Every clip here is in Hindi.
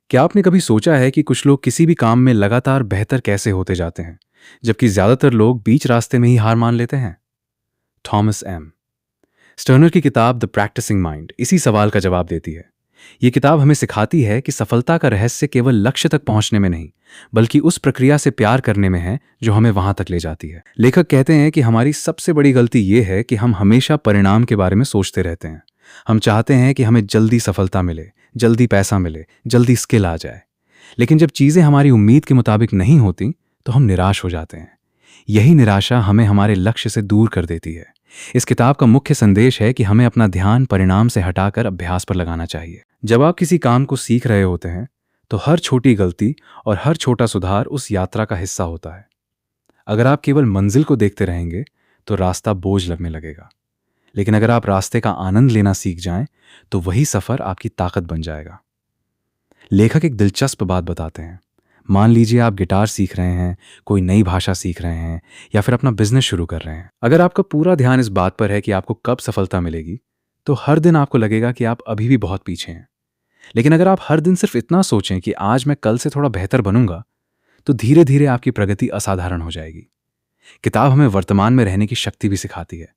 क्या आपने कभी सोचा है कि कुछ लोग किसी भी काम में लगातार बेहतर कैसे होते जाते हैं, जबकि ज्यादातर लोग बीच रास्ते में ही हार मान लेते हैं? थॉमस एम स्टर्नर की किताब द प्रैक्टिसिंग माइंड इसी सवाल का जवाब देती है। ये किताब हमें सिखाती है कि सफलता का रहस्य केवल लक्ष्य तक पहुंचने में नहीं, बल्कि उस प्रक्रिया से प्यार करने में है जो हमें वहां तक ले जाती है। लेखक कहते हैं कि हमारी सबसे बड़ी गलती ये है कि हम हमेशा परिणाम के बारे में सोचते रहते हैं। हम चाहते हैं कि हमें जल्दी सफलता मिले, जल्दी पैसा मिले, जल्दी स्किल आ जाए। लेकिन जब चीजें हमारी उम्मीद के मुताबिक नहीं होती तो हम निराश हो जाते हैं। यही निराशा हमें हमारे लक्ष्य से दूर कर देती है। इस किताब का मुख्य संदेश है कि हमें अपना ध्यान परिणाम से हटाकर अभ्यास पर लगाना चाहिए। जब आप किसी काम को सीख रहे होते हैं तो हर छोटी गलती और हर छोटा सुधार उस यात्रा का हिस्सा होता है। अगर आप केवल मंजिल को देखते रहेंगे तो रास्ता बोझ लगने लगेगा, लेकिन अगर आप रास्ते का आनंद लेना सीख जाएं तो वही सफर आपकी ताकत बन जाएगा। लेखक एक दिलचस्प बात बताते हैं। मान लीजिए आप गिटार सीख रहे हैं, कोई नई भाषा सीख रहे हैं या फिर अपना बिजनेस शुरू कर रहे हैं। अगर आपका पूरा ध्यान इस बात पर है कि आपको कब सफलता मिलेगी तो हर दिन आपको लगेगा कि आप अभी भी बहुत पीछे हैं। लेकिन अगर आप हर दिन सिर्फ इतना सोचें कि आज मैं कल से थोड़ा बेहतर बनूंगा तो धीरे धीरे आपकी प्रगति असाधारण हो जाएगी। किताब हमें वर्तमान में रहने की शक्ति भी सिखाती है।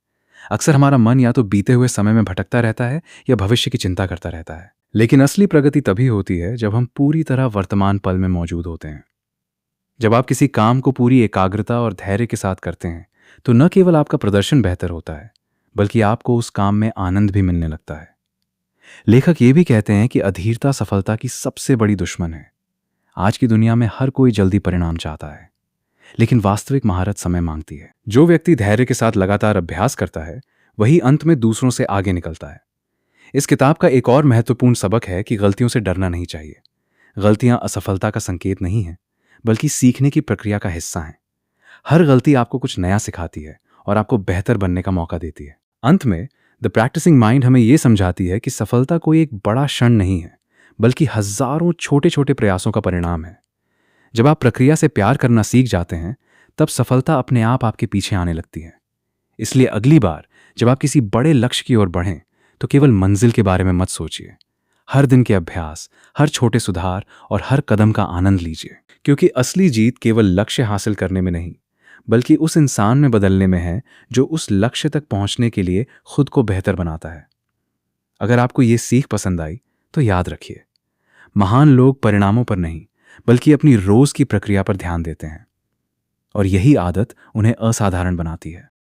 अक्सर हमारा मन या तो बीते हुए समय में भटकता रहता है या भविष्य की चिंता करता रहता है। लेकिन असली प्रगति तभी होती है जब हम पूरी तरह वर्तमान पल में मौजूद होते हैं। जब आप किसी काम को पूरी एकाग्रता और धैर्य के साथ करते हैं तो न केवल आपका प्रदर्शन बेहतर होता है, बल्कि आपको उस काम में आनंद भी मिलने लगता है। लेखक ये भी कहते हैं कि अधीरता सफलता की सबसे बड़ी दुश्मन है। आज की दुनिया में हर कोई जल्दी परिणाम चाहता है, लेकिन वास्तविक महारत समय मांगती है। जो व्यक्ति धैर्य के साथ लगातार अभ्यास करता है वही अंत में दूसरों से आगे निकलता है। इस किताब का एक और महत्वपूर्ण सबक है कि गलतियों से डरना नहीं चाहिए। गलतियां असफलता का संकेत नहीं है, बल्कि सीखने की प्रक्रिया का हिस्सा हैं। हर गलती आपको कुछ नया सिखाती है और आपको बेहतर बनने का मौका देती है। अंत में द प्रैक्टिसिंग माइंड हमें यह समझाती है कि सफलता कोई एक बड़ा क्षण नहीं है, बल्कि हजारों छोटे छोटे प्रयासों का परिणाम है। जब आप प्रक्रिया से प्यार करना सीख जाते हैं तब सफलता अपने आप आपके पीछे आने लगती है। इसलिए अगली बार जब आप किसी बड़े लक्ष्य की ओर बढ़ें तो केवल मंजिल के बारे में मत सोचिए। हर दिन के अभ्यास, हर छोटे सुधार और हर कदम का आनंद लीजिए, क्योंकि असली जीत केवल लक्ष्य हासिल करने में नहीं, बल्कि उस इंसान में बदलने में है जो उस लक्ष्य तक पहुंचने के लिए खुद को बेहतर बनाता है। अगर आपको ये सीख पसंद आई तो याद रखिए, महान लोग परिणामों पर नहीं बल्कि अपनी रोज की प्रक्रिया पर ध्यान देते हैं, और यही आदत उन्हें असाधारण बनाती है।